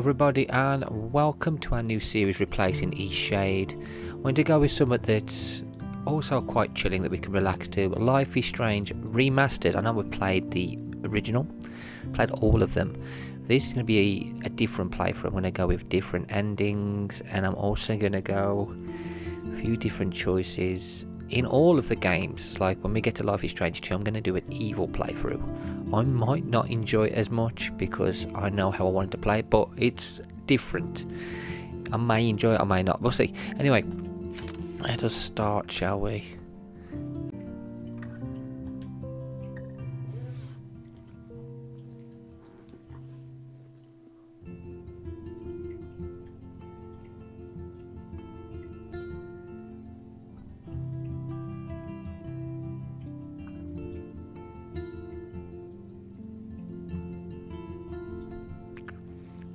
everybody and welcome to our new series replacing Eastshade. I'm going to go with something that's also quite chilling that we can relax to. Life is Strange Remastered. I know we've played the original, played all of them. This is going to be a different playthrough. I'm going to go with different endings, and I'm also going to go a few different choices in all of the games. Like when we get to Life is Strange 2, I'm going to do an evil playthrough. I might not enjoy it as much because I know how I wanted to play it, but it's different. I may enjoy it, I may not. We'll see. Anyway, let us start, shall we?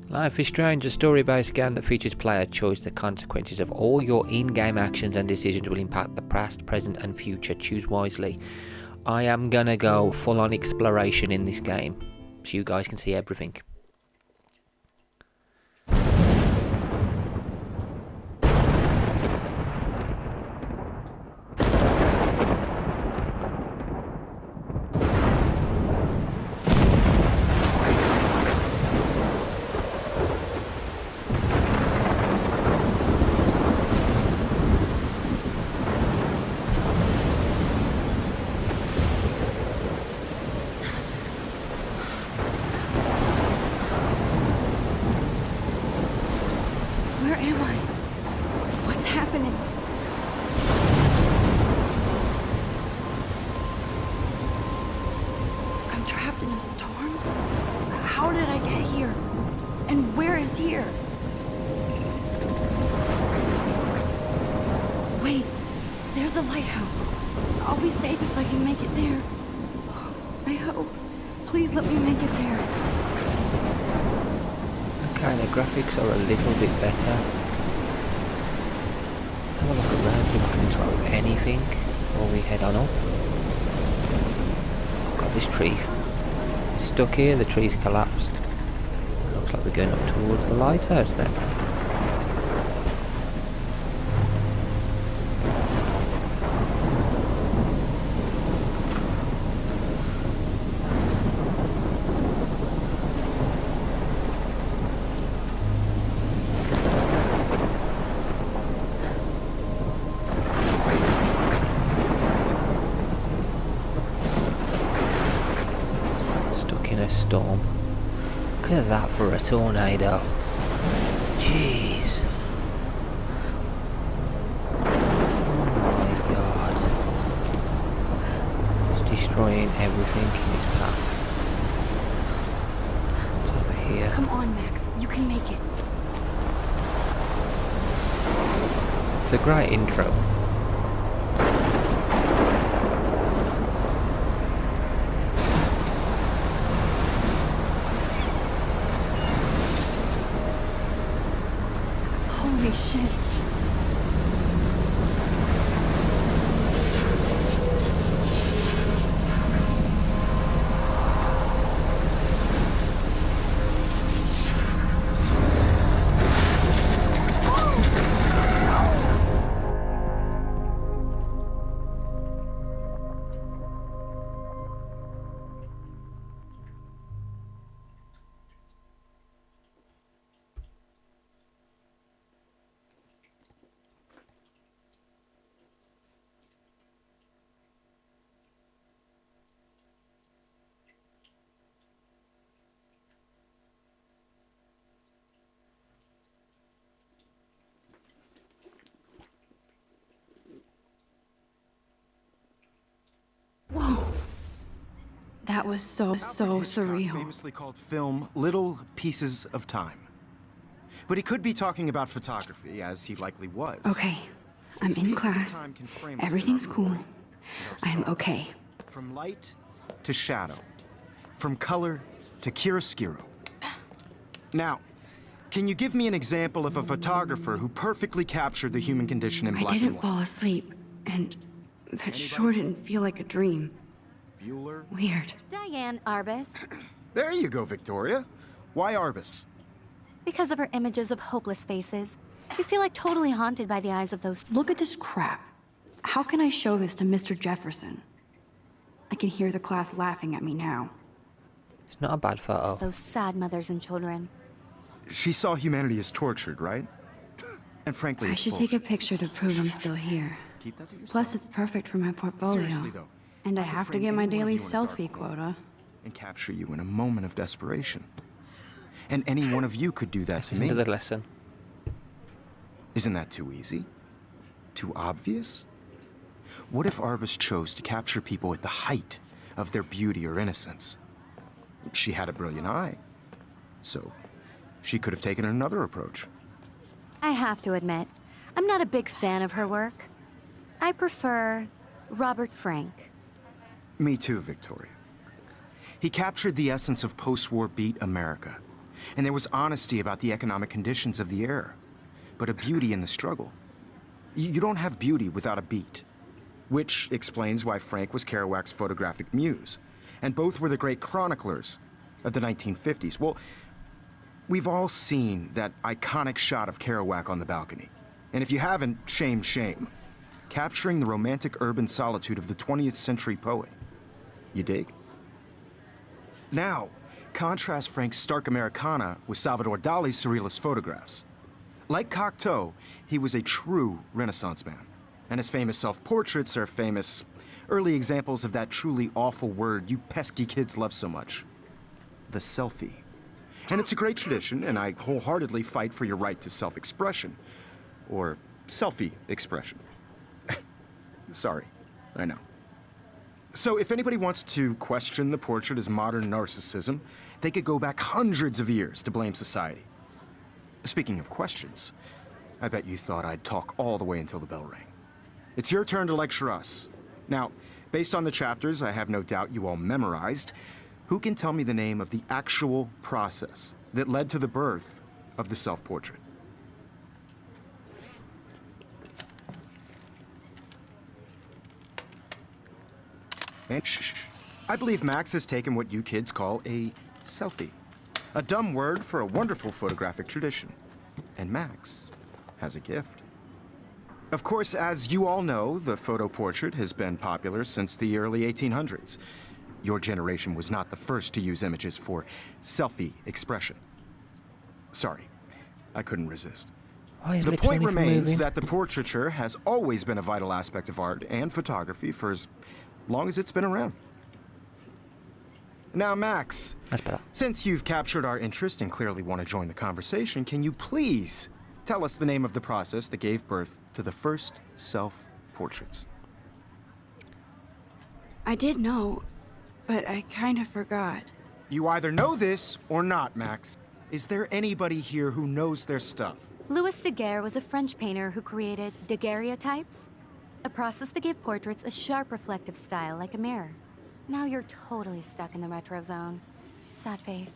Life is Strange, a story-based game that features player choice. The consequences of all your in-game actions and decisions will impact the past, present and future. Choose wisely. I am gonna go full-on exploration in this game, so you guys can see everything. Okay, the graphics are a little bit better. Let's have a look around, see if I can interact with anything before we head on up. Got this tree stuck here, the tree's collapsed. Looks like we're going up towards the lighthouse then. Storm. Look at that for a tornado. Jeez. Oh my god. It's destroying everything in its path. It's over here. Come on, Max. You can make it. It's a great intro. Holy shit. Whoa. That was so surreal. Famously called film Little Pieces of Time. But he could be talking about photography, as he likely was. Okay, I'm in class. Everything's cool. I'm okay. From light to shadow. From color to chiaroscuro. Now, can you give me an example of a photographer who perfectly captured the human condition in black and white? I didn't fall asleep, and that sure didn't feel like a dream. Bueller? Weird. Diane Arbus. There you go, Victoria. Why Arbus? Because of her images of hopeless faces. You feel like totally haunted by the eyes of those... Look at this crap. How can I show this to Mr. Jefferson? I can hear the class laughing at me now. It's not a bad photo. Those sad mothers and children. She saw humanity as tortured, right? And frankly, I it's should bullshit. take a picture to prove I'm still here. Keep that to yourself. Plus, it's perfect for my portfolio. Seriously, though, And I could have to frame get my any one of daily you in a dark selfie corner quota. and capture you in a moment of desperation. And any one of you could do that to Listen me. to the lesson. Isn't that too easy? Too obvious? What if Arbus chose to capture people at the height of their beauty or innocence? She had a brilliant eye, so she could have taken another approach. I have to admit, I'm not a big fan of her work. I prefer Robert Frank. Me too, Victoria. He captured the essence of post-war beat America, and there was honesty about the economic conditions of the era, but a beauty in the struggle. You don't have beauty without a beat, which explains why Frank was Kerouac's photographic muse, and both were the great chroniclers of the 1950s. Well, we've all seen that iconic shot of Kerouac on the balcony, and if you haven't, shame, shame. Capturing the romantic urban solitude of the 20th century poet. You dig? Now, contrast Frank's stark Americana with Salvador Dali's surrealist photographs. Like Cocteau, he was a true Renaissance man, and his famous self-portraits are famous early examples of that truly awful word you pesky kids love so much. The selfie. And it's a great tradition, and I wholeheartedly fight for your right to self-expression. Or selfie expression. Sorry, I know. So if anybody wants to question the portrait as modern narcissism, they could go back hundreds of years to blame society. Speaking of questions, I bet you thought I'd talk all the way until the bell rang. It's your turn to lecture us. Now, based on the chapters I have no doubt you all memorized, who can tell me the name of the actual process that led to the birth of the self-portrait? And shh. I believe Max has taken what you kids call a selfie. A dumb word for a wonderful photographic tradition. And Max has a gift. Of course, as you all know, the photo portrait has been popular since the early 1800s. Your generation was not the first to use images for selfie expression. Sorry, I couldn't resist. Why is The lips point only for remains moving? that the portraiture has always been a vital aspect of art and photography for as long as it's been around. Now, Max, That's better. since you've captured our interest and clearly want to join the conversation, can you please tell us the name of the process that gave birth to the first self-portraits? I did know, but I kind of forgot. You either know this or not, Max. Is there anybody here who knows their stuff? Louis Daguerre was a French painter who created daguerreotypes, a process that gave portraits a sharp reflective style like a mirror. Now you're totally stuck in the retro zone. Sad face.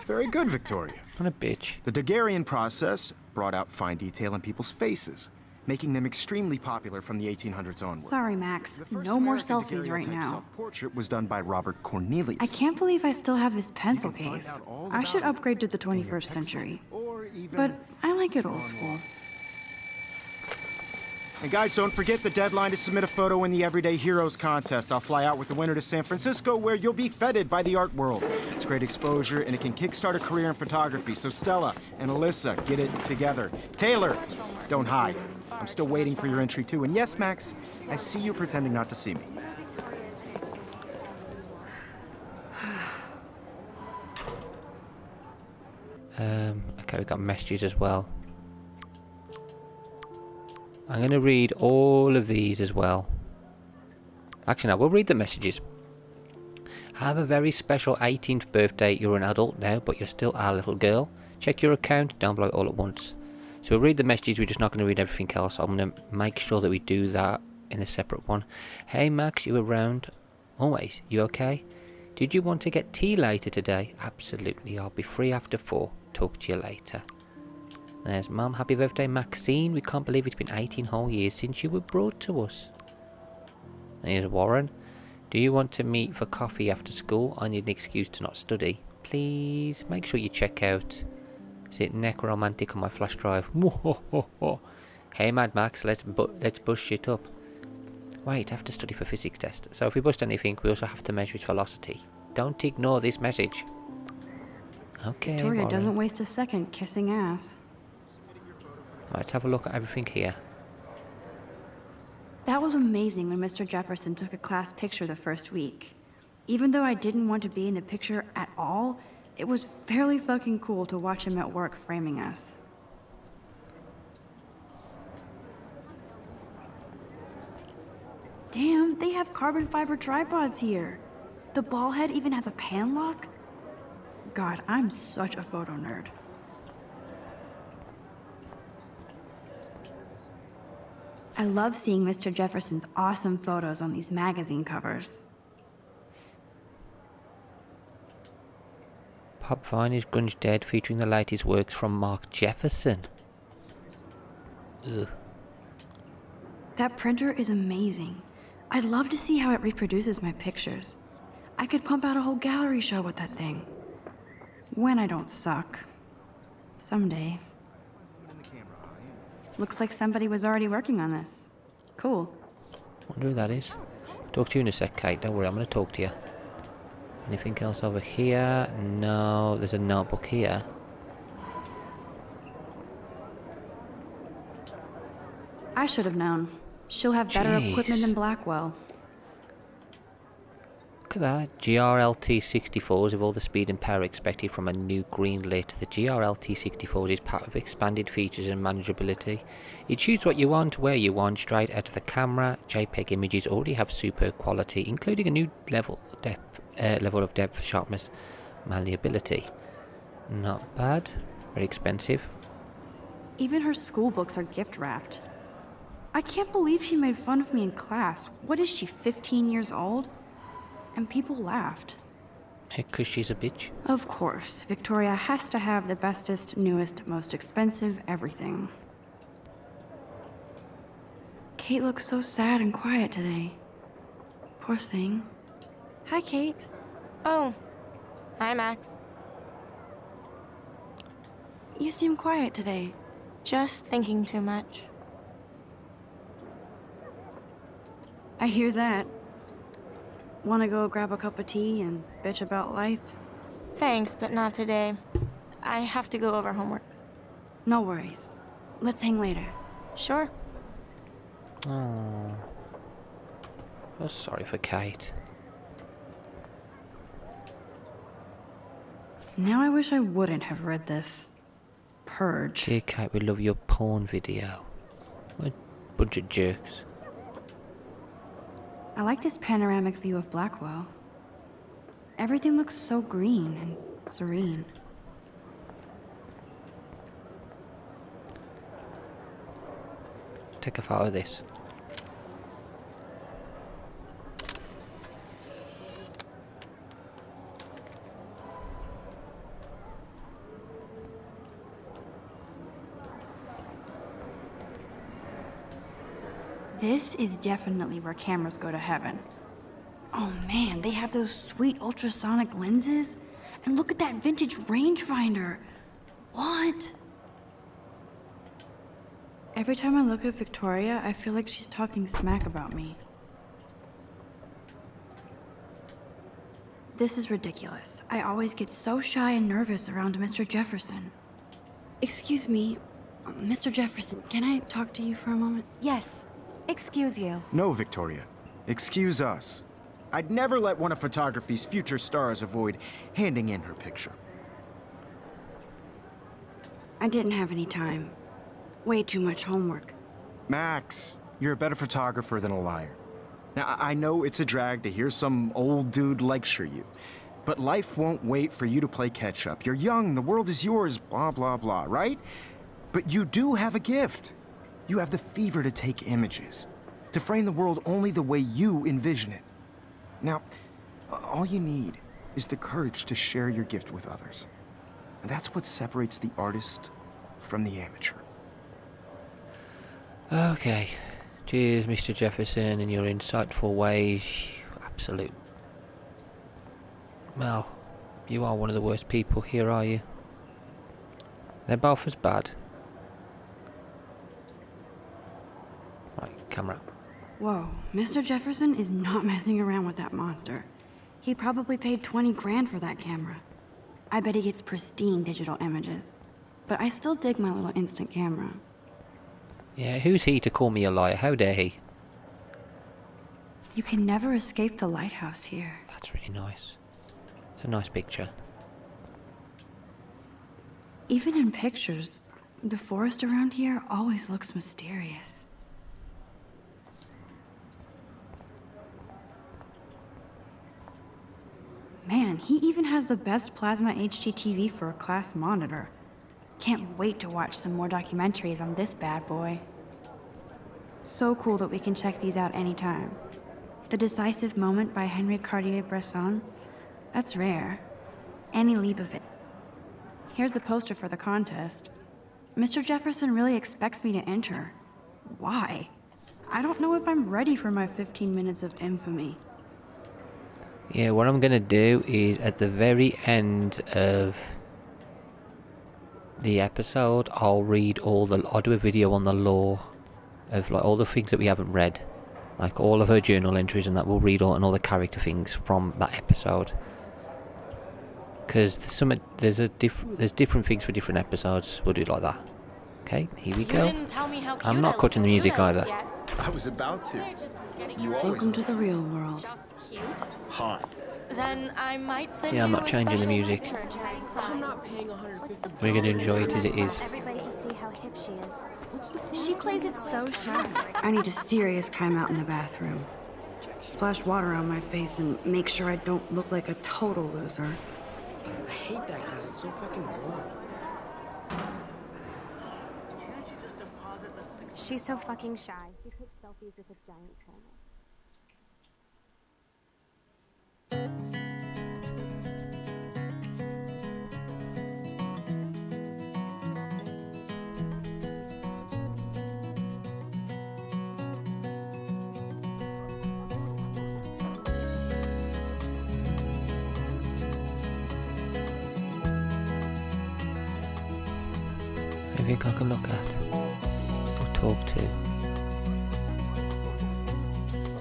Very good, Victoria. What a bitch. The Daguerrean process brought out fine detail in people's faces, making them extremely popular from the 1800s onward. Sorry, Max. The first No more American selfies right daguerreotype now. Self-portrait was done by Robert Cornelius. I can't believe I still have this pencil You can find case. out all I should about it upgrade to the in your 21st textbook, century. or even But I like it old school. And guys, don't forget the deadline to submit a photo in the Everyday Heroes contest. I'll fly out with the winner to San Francisco, where you'll be feted by the art world. It's great exposure, and it can kickstart a career in photography. So Stella and Alyssa, get it together. Taylor, don't hide. I'm still waiting for your entry, too. And yes, Max, I see you pretending not to see me. Okay, we've got messages as well. I'm going to read all of these as well. Actually, no, we'll read the messages. Have a very special 18th birthday. You're an adult now, but you're still our little girl. Check your account down below all at once. So we'll read the messages, we're just not going to read everything else. I'm going to make sure that we do that in a separate one. Hey Max, you around? Always. You okay? Did you want to get tea later today? Absolutely, I'll be free after 4. Talk to you later. There's Mum, happy birthday Maxine. We can't believe it's been 18 whole years since you were brought to us. There's Warren. Do you want to meet for coffee after school? I need an excuse to not study. Please, make sure you check out Is it necromantic on my flash drive? Hey Mad Max, let's bust shit up. Wait, I have to study for physics test. So if we bust anything, we also have to measure its velocity. Don't ignore this message. Okay, Victoria Warren. doesn't waste a second kissing ass. Right, let's have a look at everything here. That was amazing when Mr. Jefferson took a class picture the first week. Even though I didn't want to be in the picture at all, it was fairly fucking cool to watch him at work framing us. Damn, they have carbon fiber tripods here. The ball head even has a pan lock. God, I'm such a photo nerd. I love seeing Mr. Jefferson's awesome photos on these magazine covers. Pop Vine is Grunge Dead, featuring the latest works from Mark Jefferson. Ugh. That printer is amazing. I'd love to see how it reproduces my pictures. I could pump out a whole gallery show with that thing. When I don't suck. Someday. Looks like somebody was already working on this. Cool. Wonder who that is. Talk to you in a sec, Kate. Don't worry, I'm going to talk to you. Anything else over here? No, there's a notebook here. I should have known. She'll have better Jeez. equipment than Blackwell. Look at that. GRLT64s with all the speed and power expected from a new green-lit. The GRLT64 is packed with expanded features and manageability. It shoots what you want, where you want, straight out of the camera. JPEG images already have superb quality, including a new level of depth, sharpness, malleability. Not bad. Very expensive. Even her school books are gift wrapped. I can't believe she made fun of me in class. What is she, 15 years old? And people laughed. Because she's a bitch. Of course, Victoria has to have the bestest, newest, most expensive everything. Kate looks so sad and quiet today. Poor thing. Hi, Kate. Oh, hi, Max. You seem quiet today. Just thinking too much. I hear that. Want to go grab a cup of tea and bitch about life? Thanks, but not today. I have to go over homework. No worries. Let's hang later. Sure. Oh, I'm sorry for Kate. Now I wish I wouldn't have read this. Purge. Dear Kate, we love your porn video. What a bunch of jerks. I like this panoramic view of Blackwell. Everything looks so green and serene. Take a photo of this. This is definitely where cameras go to heaven. Oh man, they have those sweet ultrasonic lenses. And look at that vintage rangefinder. What? Every time I look at Victoria, I feel like she's talking smack about me. This is ridiculous. I always get so shy and nervous around Mr. Jefferson. Excuse me, Mr. Jefferson, can I talk to you for a moment? Yes. Excuse you. No, Victoria. Excuse us. I'd never let one of photography's future stars avoid handing in her picture. I didn't have any time. Way too much homework. Max, you're a better photographer than a liar. Now, I know it's a drag to hear some old dude lecture you, but life won't wait for you to play catch-up. You're young, the world is yours, blah, blah, blah, right? But you do have a gift. You have the fever to take images, to frame the world only the way you envision it. Now, all you need is the courage to share your gift with others. And that's what separates the artist from the amateur. Okay. Cheers, Mr. Jefferson, and your insightful ways. Absolute. Well, you are one of the worst people here, are you? They're both as bad. Right, camera. Whoa, Mr. Jefferson is not messing around with that monster. He probably paid 20 grand for that camera. I bet he gets pristine digital images. But I still dig my little instant camera. Yeah, who's he to call me a liar? How dare he? You can never escape the lighthouse here. That's really nice. It's a nice picture. Even in pictures, the forest around here always looks mysterious. Man, he even has the best plasma HDTV for a class monitor. Can't wait to watch some more documentaries on this bad boy. So cool that we can check these out anytime. The Decisive Moment by Henri Cartier-Bresson. That's rare. Annie Leibovitz. Here's the poster for the contest. Mr. Jefferson really expects me to enter. Why? I don't know if I'm ready for my 15 minutes of infamy. Yeah, what I'm gonna do is at the very end of the episode, I'll do a video on the lore of like all the things that we haven't read, like all of her journal entries, and that we'll read all and all the character things from that episode. Because there's different things for different episodes. We'll do it like that. Okay, here we go. I'm not cutting the music either. I was about to. You always Welcome to the real world. hot. Then I might send Yeah, I'm you not a changing the special music. picture. I'm not paying 150. We're gonna enjoy it as it is. Everybody to see how hip she is. She plays it so shy. I need a serious timeout in the bathroom. Splash water on my face and make sure I don't look like a total loser. I hate that class. It's so fucking boring. She's so fucking shy. She takes selfies with a giant camera. Anything I can look at or talk to?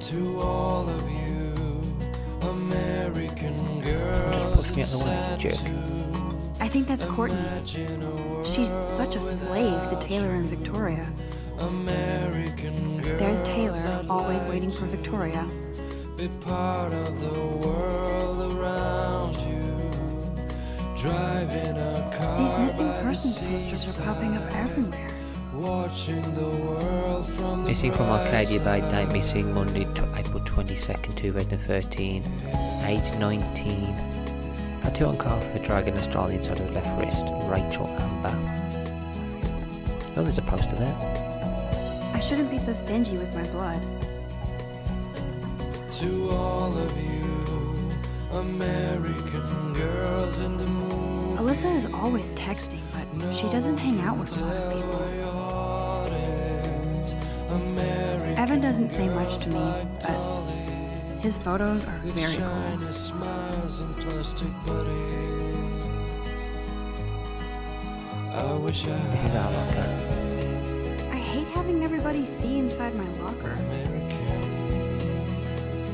To all of you American Push girls me out the way, jerk. I think that's Courtney. She's such a slave to Taylor and Victoria. American girls, There's Taylor, always waiting for Victoria. be part of the world around you, driving a car These missing by the persons posters are popping up everywhere. watching the world from the Missing from Arcadia Bay, date missing Monday, April 22nd, 2013, age 19. Tattoo on calf of a dragon astrology inside of the left wrist, Rachel Amber. Oh, there's a poster there. I shouldn't be so stingy with my blood. To all of you American girls in the moon, Alyssa is always texting, but she doesn't hang out with a lot of people. where your heart is. American Evan doesn't say much to me, but his photos are very cool. shiny smiles and plastic buddies. I wish I This is had our locker. I hate having everybody see inside my locker. American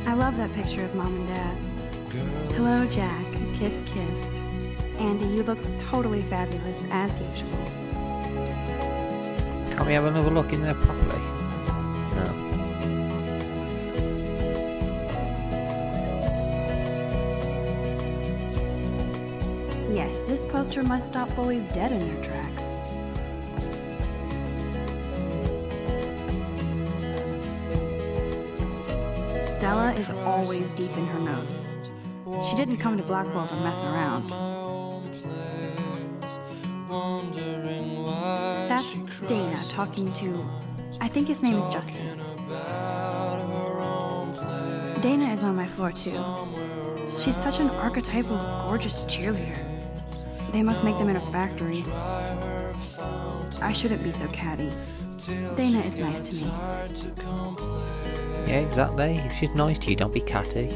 I love that picture of Mom and Dad. Hello, Jack. Kiss, kiss. Andy, you look totally fabulous, as usual. Can't we have another look in there properly? No. Yes, this poster must stop bullies dead in their tracks. Stella is always deep in her notes. She didn't come to Blackwell to mess around. wondering why That's Dana talking to... I think his name is Justin. about her own place. Dana is on my floor too. She's such an archetypal, gorgeous cheerleader. They must make them in a factory. I shouldn't be so catty. Dana is nice to me. Yeah, exactly. If she's nice to you, don't be catty.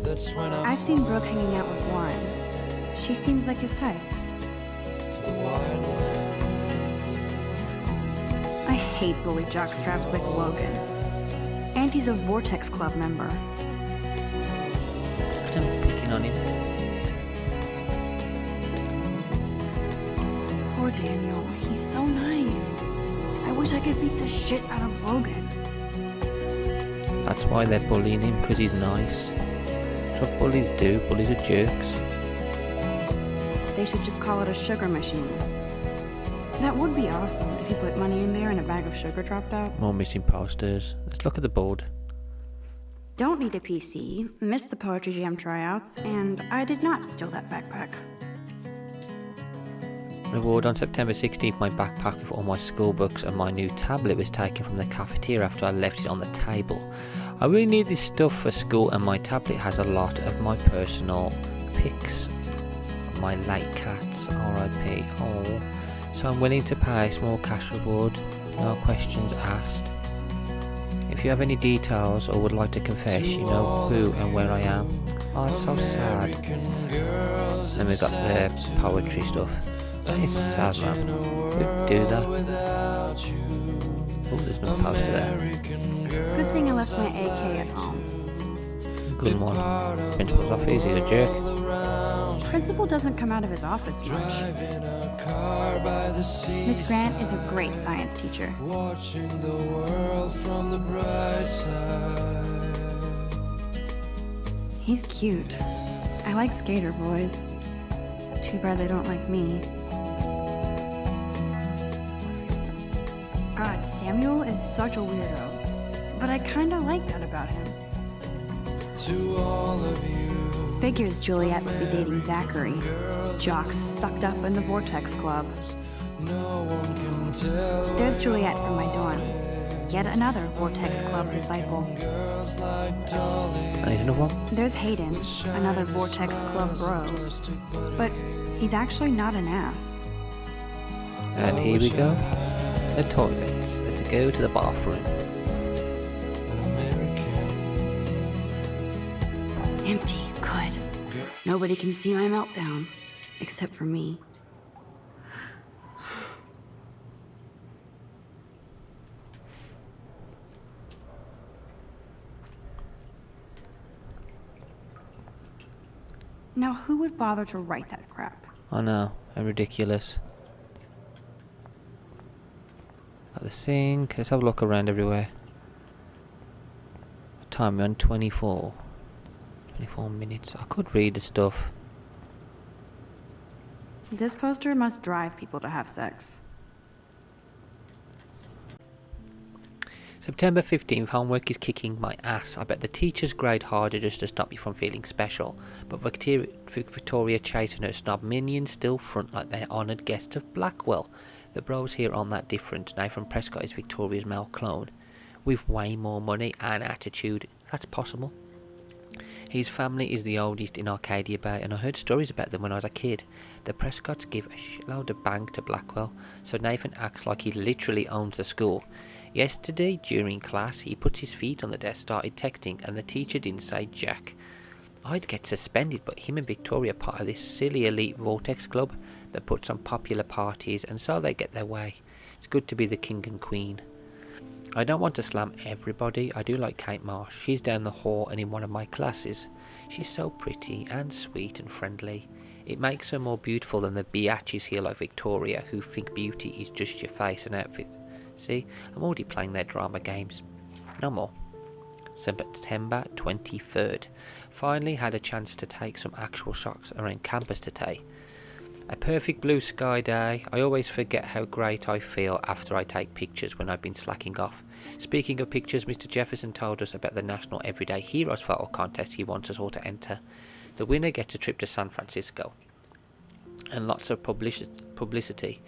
That's when I I've seen Brooke hanging out with Warren. She seems like his type. the wine hate bully jockstraps like Logan. And he's a Vortex Club member. I'm picking on him. Poor Daniel, he's so nice. I wish I could beat the shit out of Logan. That's why they're bullying him, because he's nice. That's what bullies do. Bullies are jerks. They should just call it a sugar machine. That would be awesome if you put money in there and a bag of sugar dropped out. More missing posters. Let's look at the board. Don't need a PC, missed the Poetry Jam tryouts, and I did not steal that backpack. Reward: on September 16th, my backpack with all my school books and my new tablet was taken from the cafeteria after I left it on the table. I really need this stuff for school, and my tablet has a lot of my personal pics. My late cats, RIP. Oh. So I'm willing to pay a small cash reward, no questions asked. If you have any details or would like to confess, you know who and where I am. Oh, it's so sad. And we've got the poetry stuff. That is sad, man. Who'd do that? Oh, there's no poster there. Good thing I left my AK at home. Good one. Principal's office, he's a jerk. Principal doesn't come out of his office much. Miss Grant is a great science teacher. Watching the world from the bright side. He's cute. I like skater boys. Too bad they don't like me. God, Samuel is such a weirdo. But I kinda like that about him. To all of you, Figures Juliet would be dating Zachary. Jocks sucked up in the Vortex Club. no one can tell. There's Juliet from my dorm. Yet another Vortex Club disciple. Girls like Dolly, I need another one. There's Hayden, another Vortex Club bro. But he's actually not an ass. And here we go. The toilets. Let's go to the bathroom. Empty. Good. Nobody can see my meltdown. Except for me. Now, who would bother to write that crap? I know, how ridiculous. Got the sink. Let's have a look around everywhere. What time? We're on 24 minutes. I could read the stuff. This poster must drive people to have sex. September 15th, homework is kicking my ass. I bet the teachers grade harder just to stop me from feeling special. But Victoria Chase and her snob minions still front like they're honoured guests of Blackwell. The bros here aren't that different. Nathan Prescott is Victoria's male clone. With way more money and attitude. That's possible. His family is the oldest in Arcadia Bay, and I heard stories about them when I was a kid. The Prescotts give a shitload of bank to Blackwell, so Nathan acts like he literally owns the school. Yesterday, during class, he put his feet on the desk, started texting, and the teacher didn't say jack. I'd get suspended, but him and Victoria are part of this silly elite Vortex club that puts on popular parties, and so they get their way. It's good to be the king and queen. I don't want to slam everybody. I do like Kate Marsh. She's down the hall and in one of my classes. She's so pretty and sweet and friendly. It makes her more beautiful than the biatches here like Victoria, who think beauty is just your face and outfit. See, I'm already playing their drama games. No more. September 23rd. Finally had a chance to take some actual shots around campus today. A perfect blue sky day. I always forget how great I feel after I take pictures when I've been slacking off. Speaking of pictures, Mr. Jefferson told us about the National Everyday Heroes photo contest he wants us all to enter. The winner gets a trip to San Francisco and lots of publicity.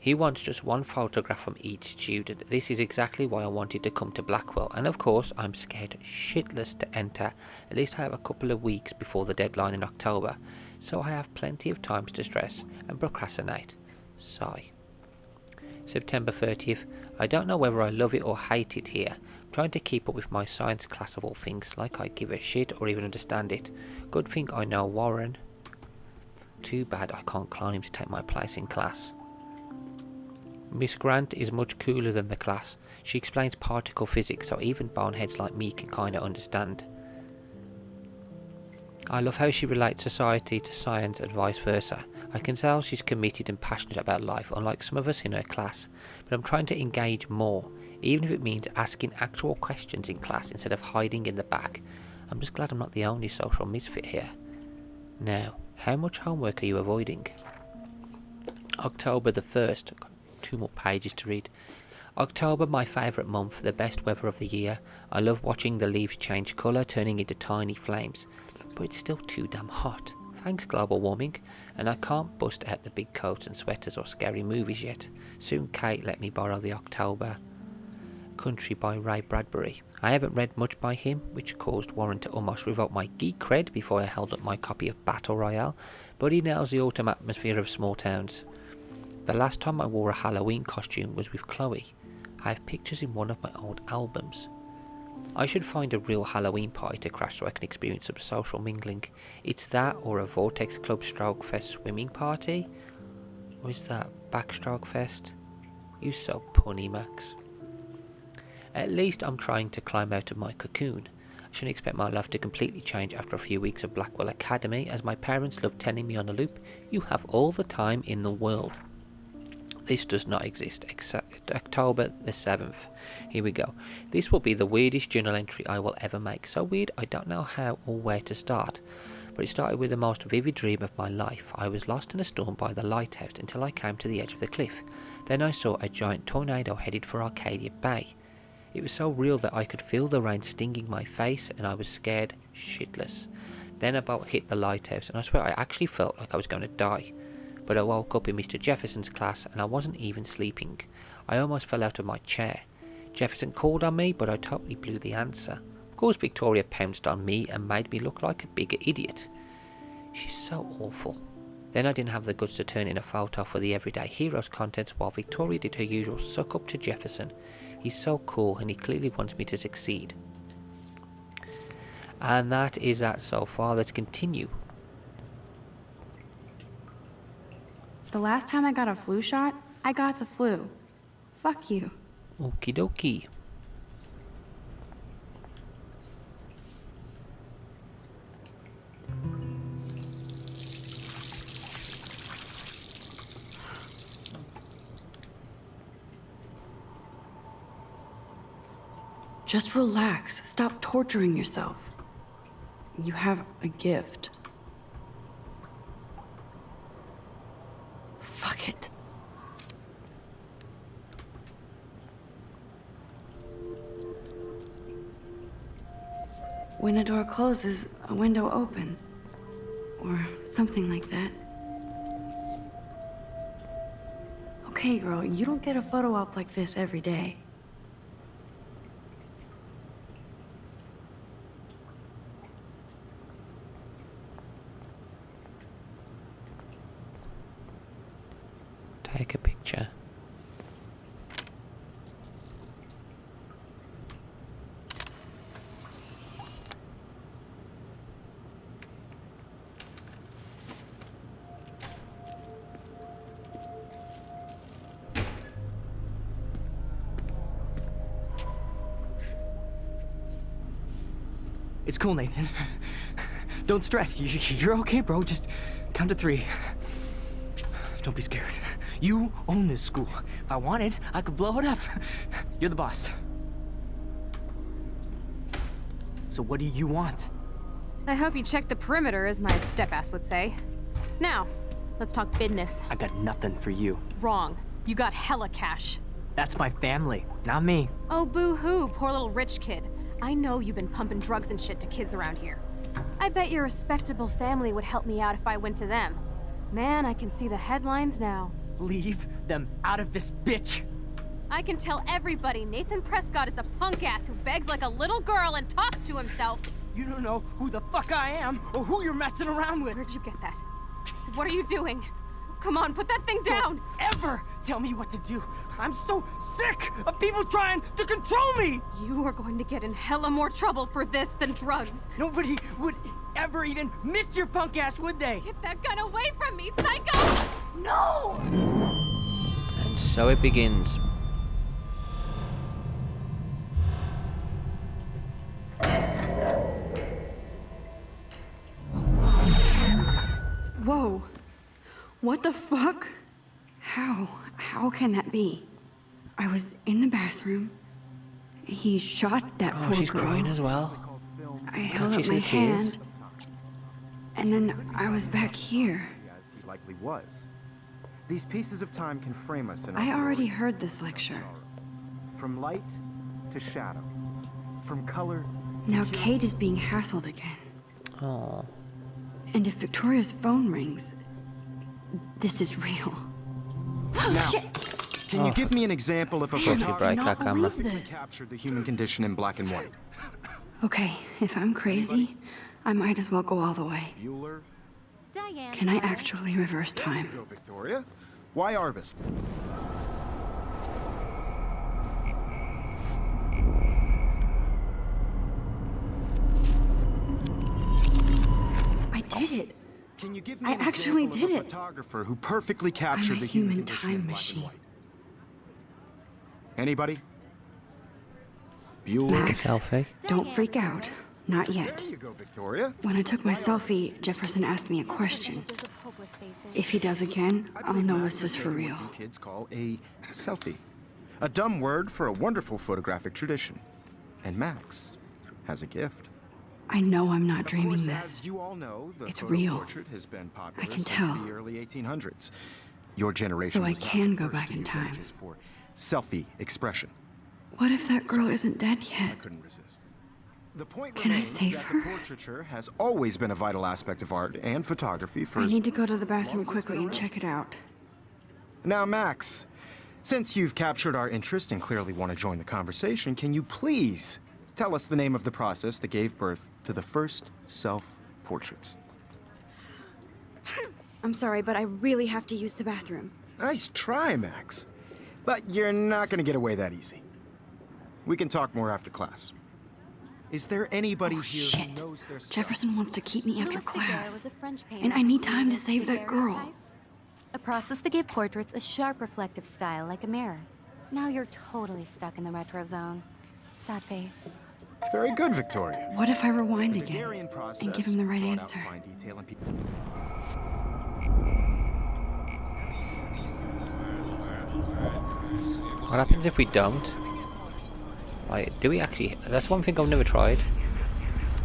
He wants just one photograph from each student. This is exactly why I wanted to come to Blackwell, and of course I'm scared shitless to enter. At least I have a couple of weeks before the deadline in October, so I have plenty of time to stress and procrastinate. Sigh. September 30th. I don't know whether I love it or hate it here. I'm trying to keep up with my science class of all things, like I give a shit or even understand it. Good thing I know Warren. Too bad I can't clone him to take my place in class. Miss Grant is much cooler than the class. She explains particle physics so even boneheads like me can kinda understand. I love how she relates society to science and vice versa. I can tell she's committed and passionate about life, unlike some of us in her class, but I'm trying to engage more, even if it means asking actual questions in class instead of hiding in the back. I'm just glad I'm not the only social misfit here. Now, how much homework are you avoiding? October the 1st. I've got 2 more pages to read. October, my favourite month, the best weather of the year. I love watching the leaves change colour, turning into tiny flames. But it's still too damn hot. Thanks global warming. And I can't bust out the big coats and sweaters or scary movies yet. Soon Kate let me borrow the October Country by Ray Bradbury. I haven't read much by him, which caused Warren to almost revoke my geek cred before I held up my copy of Battle Royale, but he nails the autumn atmosphere of small towns. The last time I wore a Halloween costume was with Chloe. I have pictures in one of my old albums. I should find a real Halloween party to crash so I can experience some social mingling. It's that or a Vortex Club Stroke Fest swimming party? Or is that Backstroke Fest? You so punny, Max. At least I'm trying to climb out of my cocoon. I shouldn't expect my life to completely change after a few weeks of Blackwell Academy, as my parents love telling me on a loop, you have all the time in the world. This does not exist, except October the 7th. Here we go. This will be the weirdest journal entry I will ever make. So weird I don't know how or where to start. But it started with the most vivid dream of my life. I was lost in a storm by the lighthouse until I came to the edge of the cliff. Then I saw a giant tornado headed for Arcadia Bay. It was so real that I could feel the rain stinging my face and I was scared shitless. Then a boat hit the lighthouse and I swear I actually felt like I was going to die. But I woke up in Mr. Jefferson's class and I wasn't even sleeping. I almost fell out of my chair. Jefferson called on me, but I totally blew the answer. Of course Victoria pounced on me and made me look like a bigger idiot. She's so awful. Then I didn't have the guts to turn in a photo for the Everyday Heroes contest while Victoria did her usual suck up to Jefferson. He's so cool and he clearly wants me to succeed. And that is that so far. Let's continue. The last time I got a flu shot, I got the flu. Fuck you. Okie dokie. Just relax. Stop torturing yourself. You have a gift. Fuck it. When a door closes, a window opens. Or something like that. Okay, girl, you don't get a photo op like this every day. Take a picture. It's cool, Nathan. Don't stress. You're okay, bro. Just count to 3. Don't be scared. You own this school. If I wanted, I could blow it up. You're the boss. So what do you want? I hope you checked the perimeter, as my step-ass would say. Now, let's talk business. I got nothing for you. Wrong. You got hella cash. That's my family, not me. Oh, boo-hoo, poor little rich kid. I know you've been pumping drugs and shit to kids around here. I bet your respectable family would help me out if I went to them. Man, I can see the headlines now. Leave them out of this, bitch! I can tell everybody Nathan Prescott is a punk ass who begs like a little girl and talks to himself. You don't know who the fuck I am or who you're messing around with. Where'd you get that? What are you doing? Come on, put that thing down! Don't ever tell me what to do. I'm so sick of people trying to control me! You are going to get in hella more trouble for this than drugs. Nobody would ever even miss your punk ass, would they? Get that gun away from me, psycho! No! And so it begins. Whoa. What the fuck? How can that be? I was in the bathroom. He shot that Oh, poor she's girl. crying as well. I held Can't up you my see the tears? hand. And then I was back here. As he likely was. These pieces of time can frame us in I our already glory heard this lecture. and sorrow. From light to shadow. From color. Now Kate is being hassled again. Oh. And if Victoria's phone rings, this is real. Now, Shit! can you give me an example of a Thought you'd photographer break not that camera. believe who this. captured the human condition in black and white? Okay, if I'm crazy, I might as well go all the way. Bueller? Diane. Can I Lawrence. actually reverse There you time? go, Victoria. Why Arbus? I did it. Can you give me I an actually example did of a it. photographer who perfectly captured I'm a the human human condition time in black machine. and white? Anybody? Bueller? Max, Selfie. don't freak out. Not There yet. you go, Victoria. When I took my selfie, Jefferson asked me a question. If he does again, I I'll believe know Max this is was for taking real. what you kids call a selfie. A dumb word for a wonderful photographic tradition. And Max has a gift. I know I'm not Of dreaming course, this. as you all know, the It's photo real. portrait has been popular I can since tell. the early 1800s. Your generation So I was not can the go first back to in use time. images for selfie expression. What if that girl isn't dead I yet? couldn't resist. The point Can I remains save that her? the portraiture has always been a vital aspect of art and photography for I as need to go to the bathroom long as it's quickly been and around. check it out. Now, Max, since you've captured our interest and clearly want to join the conversation, can you please tell us the name of the process that gave birth to the first self-portraits? I'm sorry, but I really have to use the bathroom. Nice try, Max. But you're not going to get away that easy. We can talk more after class. Is there anybody Oh, here shit. who knows their stuff? Jefferson wants to keep me after Louis Daguerre class. was a French painter And I who need time to created save that girl. daguerreotypes, a process that gave portraits a sharp reflective style like a mirror. Now you're totally stuck in the retro zone. Sad face. Very good, Victoria. What if I rewind The again Daguerrean process and give him the right brought out answer? fine detail and What happens if we don't? Like, do we actually? That's one thing I've never tried.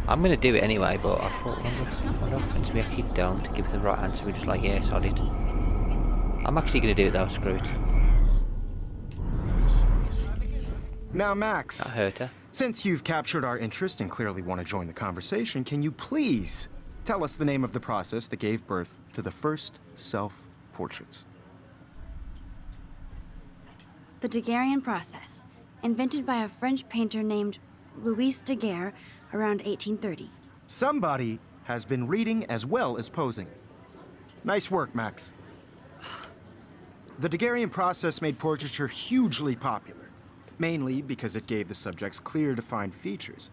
I'm gonna do it anyway, but I thought, what happens if we actually don't give the right answer? We're just like, yeah, solid. I'm actually gonna do it though, screw it. Now, Max, That hurt her. since you've captured our interest and clearly want to join the conversation, can you please tell us the name of the process that gave birth to the first self-portraits? The Daguerrean process, invented by a French painter named Louis Daguerre around 1830. Somebody has been reading as well as posing. Nice work, Max. The Daguerrean process made portraiture hugely popular, mainly because it gave the subjects clear, defined features.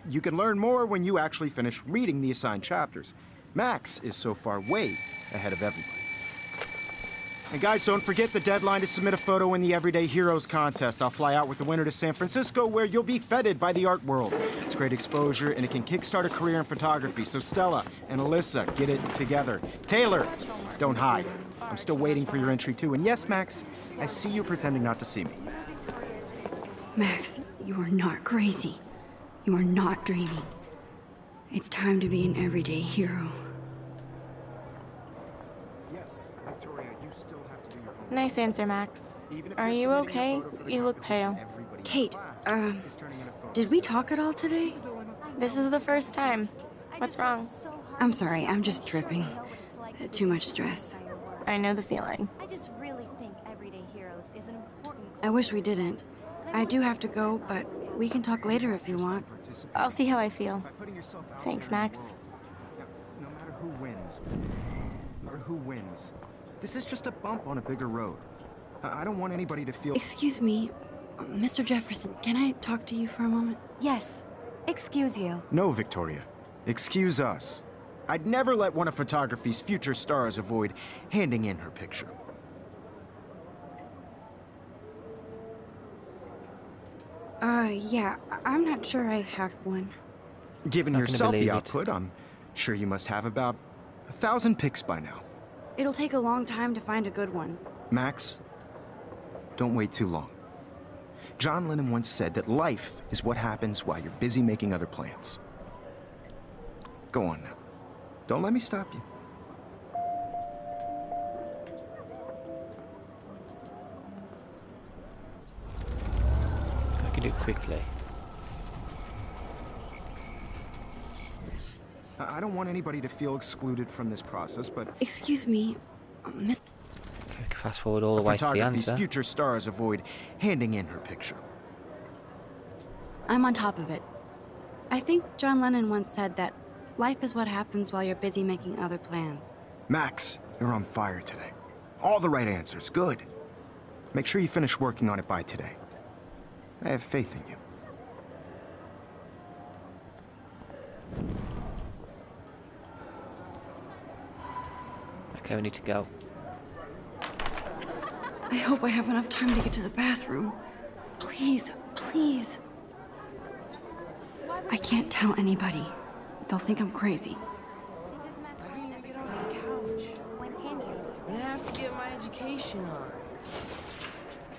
You can learn more when you actually finish reading the assigned chapters. Max is so far way ahead of everybody. And guys, don't forget the deadline to submit a photo in the Everyday Heroes contest. I'll fly out with the winner to San Francisco, where you'll be feted by the art world. It's great exposure, and it can kickstart a career in photography. So Stella and Alyssa, get it together. Taylor, don't hide. I'm still waiting for your entry too. And yes, Max, I see you pretending not to see me. Max, you are not crazy. You are not dreaming. It's time to be an everyday hero. Yes, Victoria, you still have to do your homework. Nice answer, Max. Even if Are you're you submitting a okay? photo for the You look competition, pale. everybody in Kate, class is turning in a photo. Did we talk at all today? This is the first time. What's wrong? I'm sorry, I'm just dripping. Too much stress. I know the feeling. I just really think Everyday Heroes is an important. I wish we didn't. I do have to go, but we can talk later if you want. I'll see how I feel. By putting yourself out Thanks, there in the Max. world. Now, no matter who wins, this is just a bump on a bigger road. I don't want anybody to feel. Excuse me, Mr. Jefferson, can I talk to you for a moment? Yes. Excuse you. No, Victoria. Excuse us. I'd never let one of photography's future stars avoid handing in her picture. Yeah, I'm not sure I have one. Given Not your gonna selfie believe it. output, I'm sure you must have about 1,000 pics by now. It'll take a long time to find a good one. Max, don't wait too long. John Lennon once said that life is what happens while you're busy making other plans. Go on now. Don't let me stop you. I can do it quickly. I don't want anybody to feel excluded from this process, but Excuse me, Miss. We can fast forward all the way to the photography's answer. future stars avoid handing in her picture. I'm on top of it. I think John Lennon once said that life is what happens while you're busy making other plans. Max, you're on fire today. All the right answers, good. Make sure you finish working on it by today. I have faith in you. Okay, we need to go. I hope I have enough time to get to the bathroom. Please, please. I can't tell anybody. They'll think I'm crazy. When can you? I have to get my education on.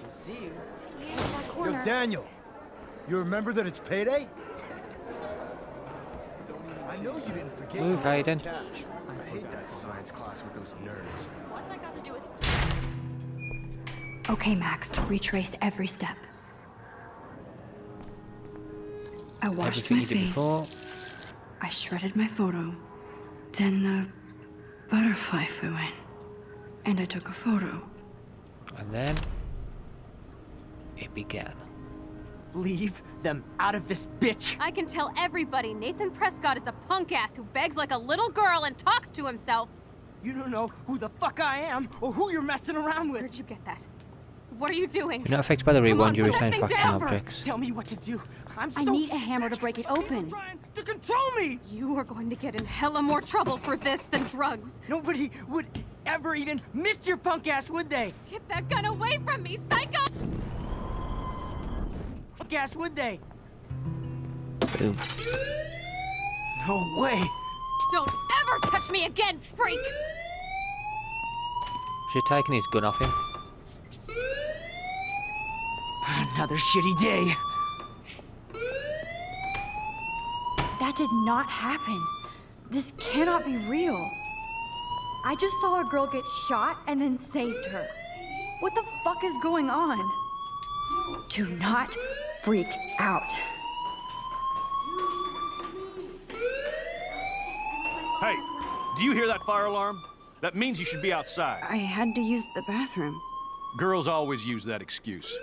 I'll see you. Here's that corner. Yo, Daniel, you remember that it's payday? I know you didn't forget. Ooh, Hayden. I hate that science class with those nerds. What's that got to do with... Okay, Max, retrace every step. I washed Everything my you did face. before. I shredded my photo. Then the butterfly flew in. And I took a photo. And then it began. Leave them out of this bitch! I can tell everybody Nathan Prescott is a punk ass who begs like a little girl and talks to himself. You don't know who the fuck I am or who you're messing around with. Where'd you get that? What are you doing? You're not affected by the Come rewind, on, you put that retain thing facts and down. objects. Tell me what to do. I'm so I need a hammer to break it open. trying to control me. You are going to get in hella more trouble for this than drugs. Nobody would ever even miss your punk ass, would they? Get that gun away from me, psycho! Punk ass, would they? Boom. No way. Don't ever touch me again, freak! Should have taken his gun off him. Another shitty day. That did not happen. This cannot be real. I just saw a girl get shot and then saved her. What the fuck is going on? Do not freak out. Hey, do you hear that fire alarm? That means you should be outside. I had to use the bathroom. Girls always use that excuse.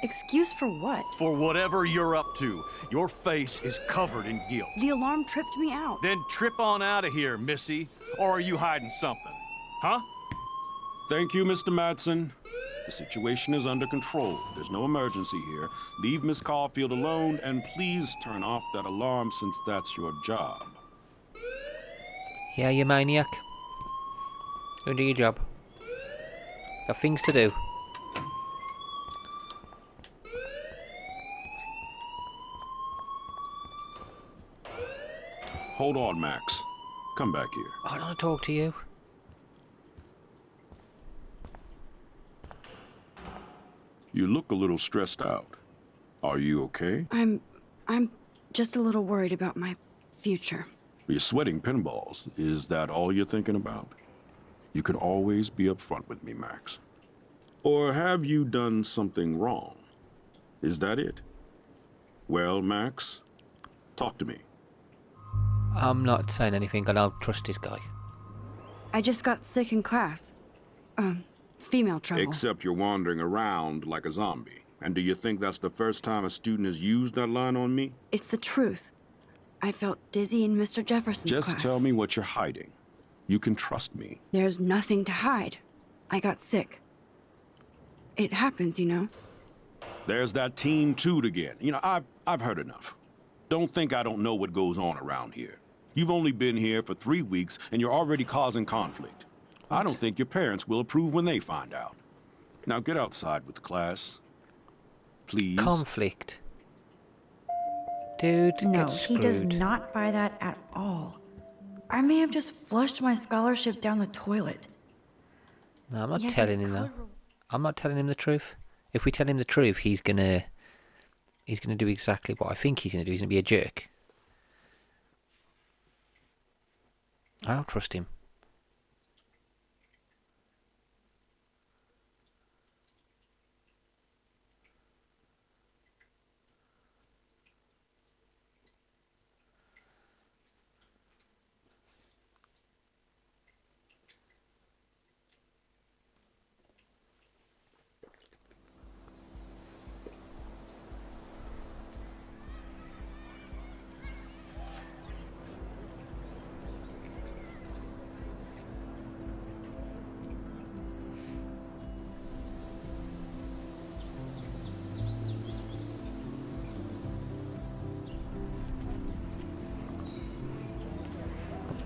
Excuse for what? For whatever you're up to, your face is covered in guilt. The alarm tripped me out. Then trip on out of here, Missy. Or are you hiding something? Huh? Thank you, Mr. Madsen. The situation is under control. There's no emergency here. Leave Miss Caulfield alone, and please turn off that alarm since that's your job. Yeah, you maniac. Go do your job. Got things to do. Hold on, Max. Come back here. I don't want to talk to you. You look a little stressed out. Are you okay? I'm just a little worried about my future. You're sweating pinballs. Is that all you're thinking about? You can always be upfront with me, Max. Or have you done something wrong? Is that it? Well, Max, talk to me. I'm not saying anything, I don't trust this guy. I just got sick in class. Female trouble. Except you're wandering around like a zombie. And do you think that's the first time a student has used that line on me? It's the truth. I felt dizzy in Mr. Jefferson's Just class. tell me what you're hiding. You can trust me. There's nothing to hide. I got sick. It happens, you know. There's that teen toot again. You know, I've heard enough. Don't think I don't know what goes on around here. You've only been here for 3 weeks, and you're already causing conflict. I don't think your parents will approve when they find out. Now get outside with the class. Please. Conflict. Dude, No, get he screwed. does not buy that at all. I may have just flushed my scholarship down the toilet. No, I'm not Yes, I telling him that. I'm not telling him the truth. If we tell him the truth, he's gonna do exactly what I think he's gonna do. He's gonna be a jerk. I don't trust him.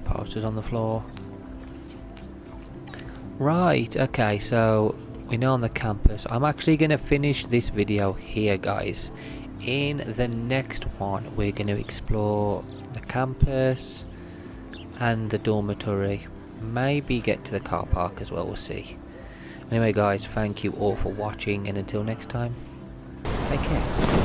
Posters on the floor. Right, okay, so we're now on the campus. I'm actually going to finish this video here, guys. In the next one, we're going to explore the campus and the dormitory. Maybe get to the car park as well, we'll see. Anyway, guys, thank you all for watching, and until next time, take care.